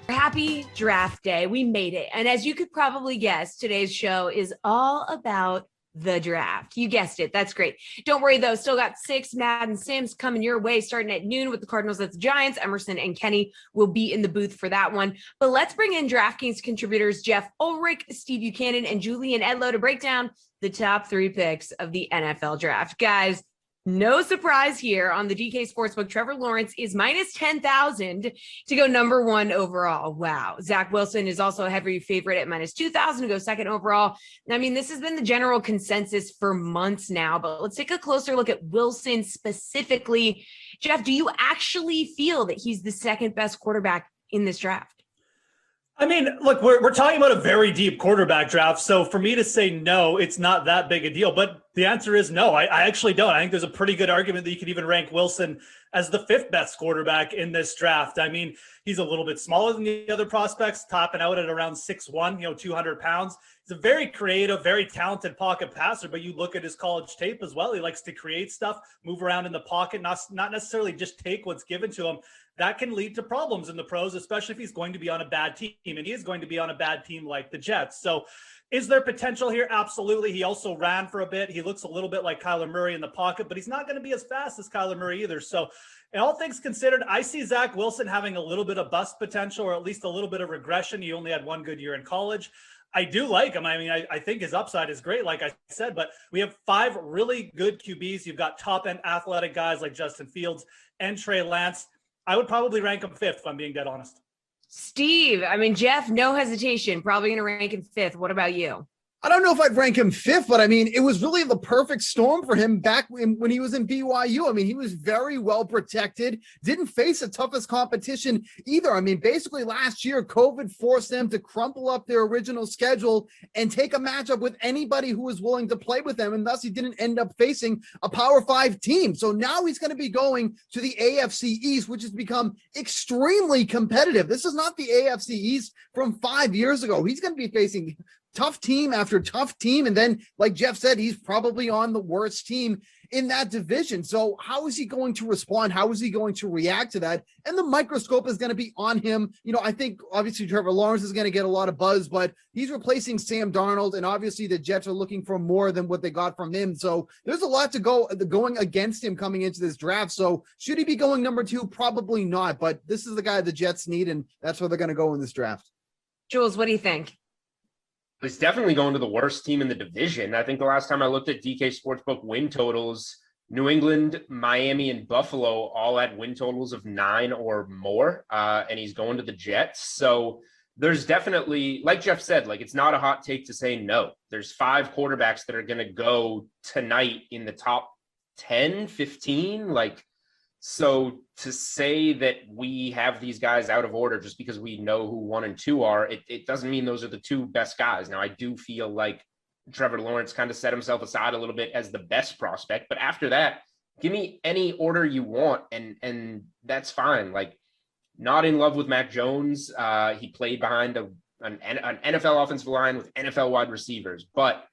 Happy draft day. We made it. And as you could probably guess, today's show is all about the draft. You guessed it. That's great. Don't worry, though. Still got 6 Madden Sims coming your way starting at noon with the Cardinals at the Giants. Emerson and Kenny will be in the booth for that one. But let's bring in DraftKings contributors Geoff Ulrich, Steve Buchanan, and Julian Edlow to break down the top 3 picks of the NFL draft. Guys, no surprise here on the DK Sportsbook. Trevor Lawrence is minus 10,000 to go number 1 overall. Wow. Zach Wilson is also a heavy favorite at minus 2,000 to go second overall. I mean, this has been the general consensus for months now, but let's take a closer look at Wilson specifically. Geoff, do you actually feel that he's the second best quarterback in this draft? I mean, look, we're talking about a very deep quarterback draft. So for me to say no, it's not that big a deal. But the answer is no. I actually don't. I think there's a pretty good argument that you could even rank Wilson as the 5th best quarterback in this draft. I mean, he's a little bit smaller than the other prospects, topping out at around 6'1", 200 pounds. He's a very creative, very talented pocket passer, but you look at his college tape as well. He likes to create stuff, move around in the pocket, not necessarily just take what's given to him. That can lead to problems in the pros, especially if he's going to be on a bad team, and he is going to be on a bad team like the Jets. So is there potential here? Absolutely. He also ran for a bit. He looks a little bit like Kyler Murray in the pocket, but he's not going to be as fast as Kyler Murray either. So in all things considered, I see Zach Wilson having a little bit of bust potential, or at least a little bit of regression. He only had 1 good year in college. I do like him. I mean, I think his upside is great, like I said, but we have 5 really good QBs. You've got top-end athletic guys like Justin Fields and Trey Lance. I would probably rank him 5th, if I'm being dead honest. Steve, I mean, Geoff, no hesitation, probably going to rank him 5th. What about you? I don't know if I'd rank him 5th, but I mean, it was really the perfect storm for him back when he was in BYU. I mean, he was very well protected, didn't face the toughest competition either. I mean, basically last year, COVID forced them to crumple up their original schedule and take a matchup with anybody who was willing to play with them. And thus he didn't end up facing a Power 5 team. So now he's going to be going to the AFC East, which has become extremely competitive. This is not the AFC East from 5 years ago. He's going to be facing tough team after tough team. And then, like Geoff said, he's probably on the worst team in that division. So how is he going to respond? How is he going to react to that? And the microscope is going to be on him. I think obviously Trevor Lawrence is going to get a lot of buzz, but he's replacing Sam Darnold. And obviously the Jets are looking for more than what they got from him. So there's a lot to going against him coming into this draft. So should he be going number 2? Probably not, but this is the guy the Jets need. And that's where they're going to go in this draft. Jules, what do you think? He's definitely going to the worst team in the division. I think the last time I looked at DK Sportsbook win totals, New England, Miami, and Buffalo all had win totals of 9 or more, and he's going to the Jets. So there's definitely, like Geoff said, like it's not a hot take to say no. There's 5 quarterbacks that are going to go tonight in the top 10, 15, so to say that we have these guys out of order just because we know who 1 and 2 are, it doesn't mean those are the 2 best guys. Now, I do feel like Trevor Lawrence kind of set himself aside a little bit as the best prospect, but after that, give me any order you want, and that's fine. Like, not in love with Mac Jones. He played behind an NFL offensive line with NFL wide receivers, but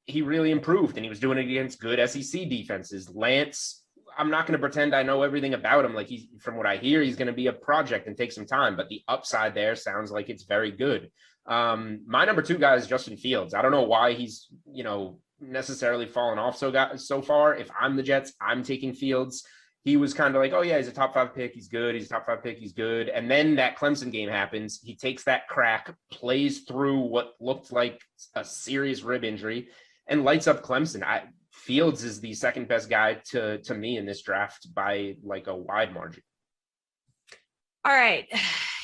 he really improved, and he was doing it against good SEC defenses. Lance, I'm not going to pretend I know everything about him. Like, from what I hear, he's going to be a project and take some time, but the upside there sounds like it's very good. My number 2 guy is Justin Fields. I don't know why he's, necessarily fallen off so far. If I'm the Jets, I'm taking Fields. He was kind of like, oh yeah, he's a top 5 pick. He's good. He's a top 5 pick. He's good. And then that Clemson game happens. He takes that crack, plays through what looked like a serious rib injury, and lights up Clemson. Fields is the second best guy to me in this draft by like a wide margin. All right.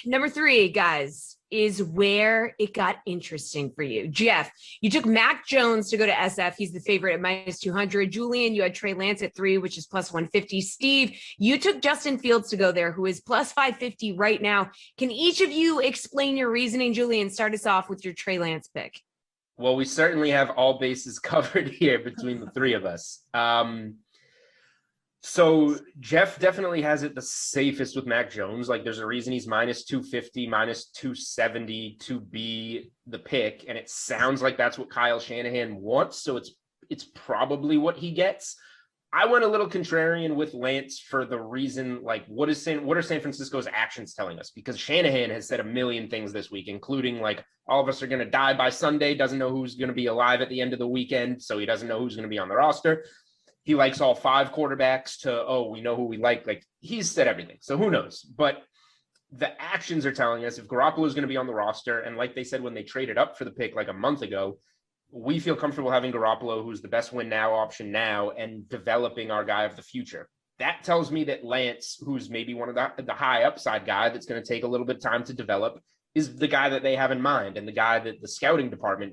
Number 3, guys, is where it got interesting for you. Geoff, you took Mac Jones to go to SF. He's the favorite at minus 200. Julian, you had Trey Lance at 3, which is plus 150. Steve, you took Justin Fields to go there, who is plus 550 right now. Can each of you explain your reasoning? Julian, start us off with your Trey Lance pick. Well, we certainly have all bases covered here between the 3 of us. So Geoff definitely has it the safest with Mac Jones. Like, there's a reason he's minus 250, minus 270 to be the pick. And it sounds like that's what Kyle Shanahan wants. So it's probably what he gets. I went a little contrarian with Lance for the reason, like, what are San Francisco's actions telling us? Because Shanahan has said a million things this week, including like, all of us are going to die by Sunday, doesn't know who's going to be alive at the end of the weekend, so he doesn't know who's going to be on the roster. He likes all 5 quarterbacks we know who we like. Like, he's said everything, so who knows? But the actions are telling us if Garoppolo is going to be on the roster, and like they said when they traded up for the pick like a month ago, we feel comfortable having Garoppolo, who's the best win now option now, and developing our guy of the future. That tells me that Lance, who's maybe one of the high upside guy that's going to take a little bit of time to develop, is the guy that they have in mind, and the guy that the scouting department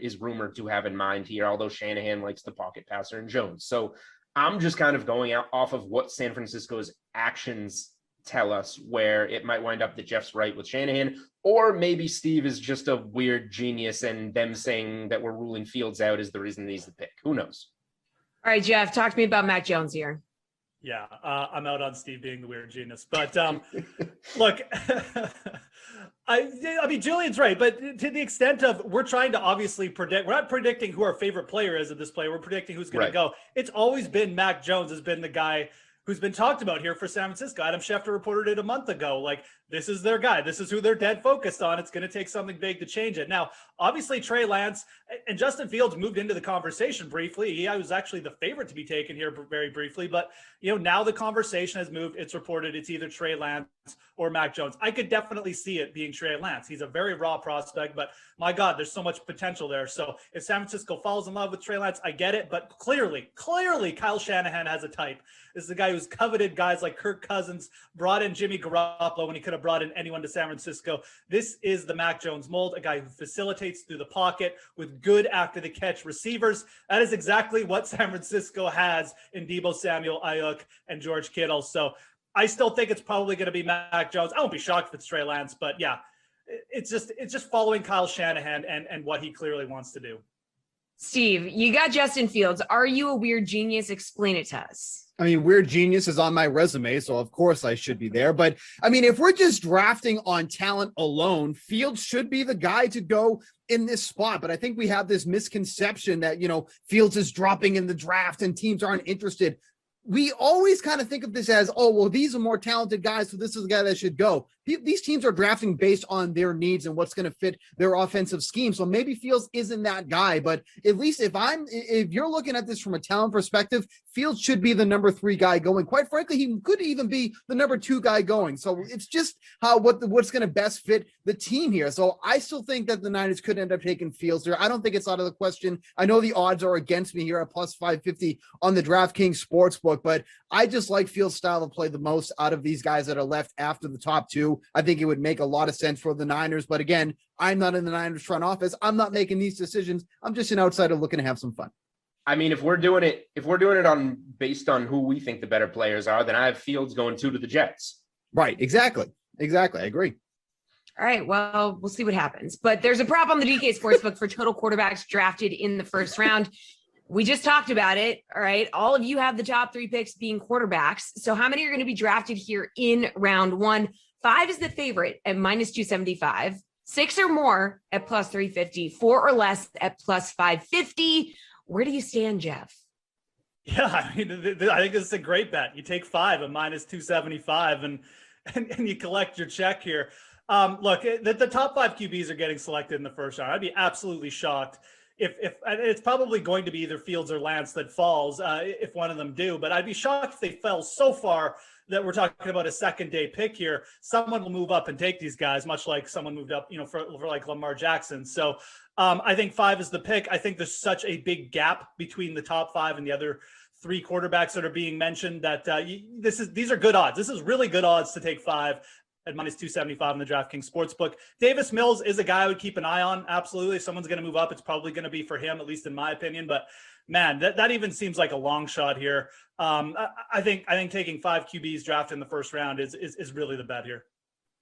is rumored to have in mind here, although Shanahan likes the pocket passer and Jones. So I'm just kind of going out off of what San Francisco's actions tell us, where it might wind up that Jeff's right with Shanahan, or maybe Steve is just a weird genius and them saying that we're ruling Fields out is the reason he's the pick. Who knows? All right, Jeff, talk to me about Mac Jones here. Yeah, I'm out on Steve being the weird genius. But look, I mean, Julian's right. But to the extent of we're trying to obviously predict, we're not predicting who our favorite player is of this player. We're predicting who's going to go. It's always been Mac Jones has been the guy who's been talked about here for San Francisco. Adam Schefter reported it a month ago. Like, this is their guy. This is who they're dead focused on. It's going to take something big to change it. Now, obviously, Trey Lance and Justin Fields moved into the conversation briefly. He was actually the favorite to be taken here very briefly. But, now the conversation has moved. It's reported it's either Trey Lance or Mac Jones. I could definitely see it being Trey Lance. He's a very raw prospect, but my God, there's so much potential there. So if San Francisco falls in love with Trey Lance, I get it. But clearly, Kyle Shanahan has a type. This is the guy who's coveted guys like Kirk Cousins, brought in Jimmy Garoppolo when he could have brought in anyone to San Francisco. This is the Mac Jones mold, a guy who facilitates through the pocket with good after the catch receivers. That is exactly what San Francisco has in Deebo Samuel, Ayuk, and George Kittle. So I still think it's probably going to be Mac Jones. I won't be shocked if it's Trey Lance, but yeah, it's just following Kyle Shanahan and what he clearly wants to do. Steve, you got Justin Fields. Are you a weird genius? Explain it to us. I mean, weird genius is on my resume, so of course I should be there. But I mean, if we're just drafting on talent alone, Fields should be the guy to go in this spot. But I think we have this misconception that, Fields is dropping in the draft and teams aren't interested. We always kind of think of this as, oh, well, these are more talented guys, so this is the guy that should go. These teams are drafting based on their needs and what's going to fit their offensive scheme. So maybe Fields isn't that guy, but at least if you're looking at this from a talent perspective, Fields should be the number 3 guy going. Quite frankly, he could even be the number 2 guy going. So it's just what's going to best fit the team here. So I still think that the Niners could end up taking Fields there. I don't think it's out of the question. I know the odds are against me here at plus 550 on the DraftKings Sportsbook, but I just like Fields' style of play the most out of these guys that are left after the top 2. I think it would make a lot of sense for the Niners. But again, I'm not in the Niners front office. I'm not making these decisions. I'm just an outsider looking to have some fun. I mean, if we're doing it based on who we think the better players are, then I have Fields going 2 to the Jets. Right. Exactly. I agree. All right. Well, we'll see what happens. But there's a prop on the DK Sportsbook for total quarterbacks drafted in the first round. We just talked about it. All right. All of you have the top 3 picks being quarterbacks. So how many are going to be drafted here in round 1? 5 is the favorite at minus 275. 6 or more at plus 350. 4 or less at plus 550. Where do you stand, Jeff? Yeah, I mean, I think this is a great bet. You take 5 at minus 275 and you collect your check here. Look, the top 5 QBs are getting selected in the first round. I'd be absolutely shocked if it's probably going to be either Fields or Lance that falls if one of them do, but I'd be shocked if they fell so far that we're talking about a second day pick here. Someone will move up and take these guys, much like someone moved up, for like Lamar Jackson. So I think 5 is the pick. I think there's such a big gap between the top 5 and the other 3 quarterbacks that are being mentioned that these are good odds. This is really good odds to take 5 at minus 275 in the DraftKings Sportsbook. Davis Mills is a guy I would keep an eye on. Absolutely. If someone's going to move up, it's probably going to be for him, at least in my opinion. But man, that even seems like a long shot here. I think taking 5 QBs drafted in the first round is really the bet here.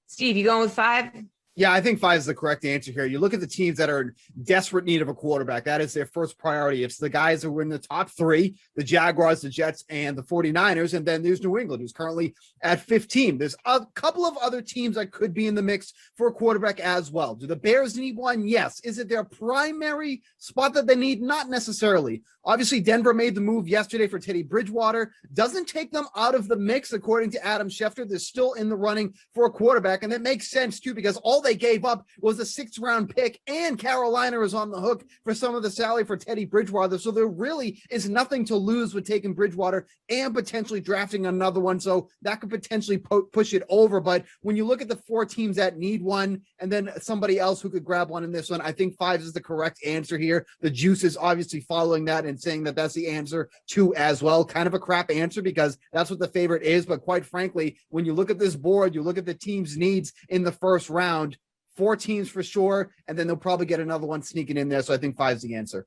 Steve, you going with 5? Yeah, I think 5 is the correct answer here. You look at the teams that are in desperate need of a quarterback. That is their first priority. It's the guys who are in the top 3, the Jaguars, the Jets, and the 49ers. And then there's New England, who's currently at 15. There's a couple of other teams that could be in the mix for a quarterback as well. Do the Bears need one? Yes. Is it their primary spot that they need? Not necessarily. Obviously, Denver made the move yesterday for Teddy Bridgewater. Doesn't take them out of the mix, according to Adam Schefter. They're still in the running for a quarterback. And that makes sense, too, because all they gave up was a 6th-round pick, and Carolina is on the hook for some of the salary for Teddy Bridgewater. So there really is nothing to lose with taking Bridgewater and potentially drafting another one. So that could potentially push it over. But when you look at the 4 teams that need one and then somebody else who could grab one in this one, I think 5 is the correct answer here. The juice is obviously following that and saying that that's the answer too as well. Kind of a crap answer because that's what the favorite is. But quite frankly, when you look at this board, you look at the team's needs in the first round, 4 teams for sure, and then they'll probably get another one sneaking in there. So I think 5 is the answer.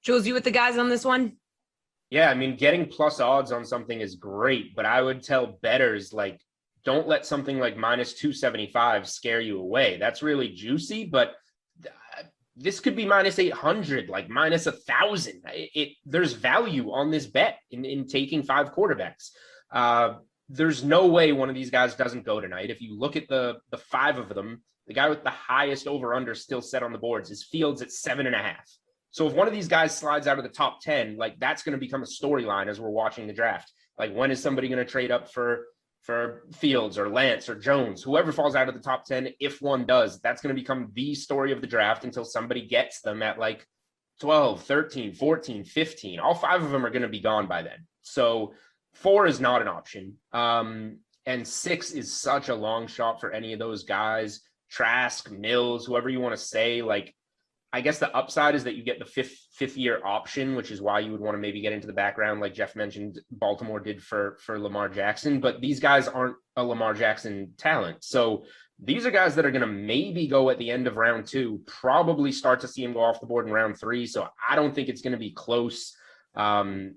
Jules, you with the guys on this one? Yeah, I mean, getting plus odds on something is great, but I would tell bettors, like, don't let something like minus 275 scare you away. That's really juicy, but this could be minus 800, like minus 1,000. There's value on this bet in taking 5 quarterbacks. There's no way one of these guys doesn't go tonight. If you look at the 5 of them, the guy with the highest over-under still set on the boards is Fields at 7.5. So if one of these guys slides out of the top 10, like that's going to become a storyline as we're watching the draft. Like, when is somebody going to trade up for Fields or Lance or Jones, whoever falls out of the top 10? If one does, that's going to become the story of the draft until somebody gets them at like 12, 13, 14, 15. All 5 of them are going to be gone by then. So 4 is not an option. And 6 is such a long shot for any of those guys. Trask, Mills, whoever you want to say. Like, I guess the upside is that you get the fifth year option, which is why you would want to maybe get into the background, like Jeff mentioned, Baltimore did for Lamar Jackson. But these guys aren't a Lamar Jackson talent. So these are guys that are going to maybe go at the end of round 2, probably start to see him go off the board in round 3. So I don't think it's going to be close. Minus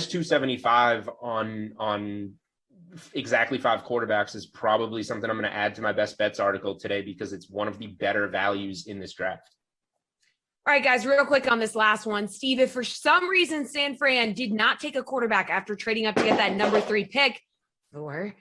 275 on exactly 5 quarterbacks is probably something I'm going to add to my best bets article today, because it's one of the better values in this draft. All right, guys, real quick on this last one. Steve, if for some reason San Fran did not take a quarterback after trading up to get that number 3 pick, or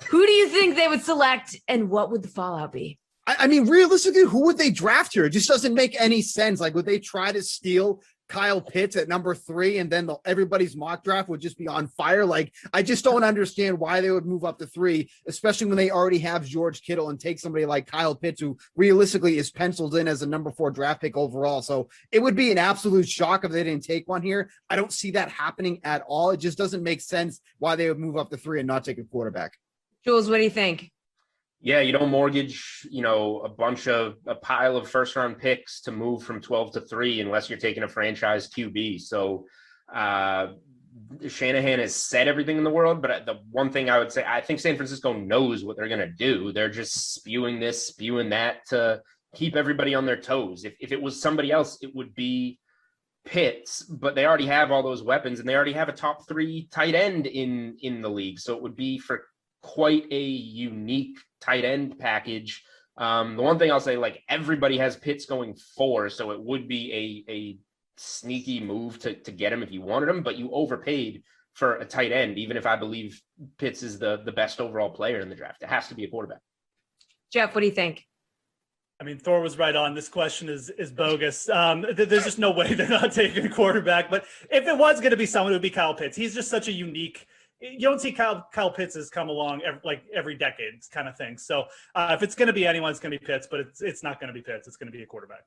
who do you think they would select, and what would the fallout be? I mean, realistically, who would they draft here? It just doesn't make any sense. Like, would they try to steal Kyle Pitts at number 3, and then everybody's mock draft would just be on fire? Like, I just don't understand why they would move up to 3, especially when they already have George Kittle, and take somebody like Kyle Pitts, who realistically is penciled in as a number 4 draft pick overall. So it would be an absolute shock if they didn't take one here. I don't see that happening at all. It just doesn't make sense why they would move up to 3 and not take a quarterback. Jules, what do you think? Yeah, you don't mortgage, a pile of first round picks to move from 12 to 3 unless you're taking a franchise QB. So Shanahan has said everything in the world, but the one thing I would say, I think San Francisco knows what they're going to do. They're just spewing this, spewing that to keep everybody on their toes. If it was somebody else, it would be Pitts, but they already have all those weapons, and they already have a top 3 tight end in the league. So it would be for quite a unique tight end package. The one thing I'll say, like, everybody has Pitts going 4, so it would be a sneaky move to get him if you wanted him, but you overpaid for a tight end, even if I believe Pitts is the best overall player in the draft. It has to be a quarterback. Jeff, what do you think? I mean, Thor was right on. This question is bogus. There's just no way they're not taking a quarterback. But if it was going to be someone, it would be Kyle Pitts. He's just such a unique. You don't see Kyle Pitts has come along every decade kind of thing. So if it's going to be anyone, it's going to be Pitts, but it's not going to be Pitts. It's going to be a quarterback.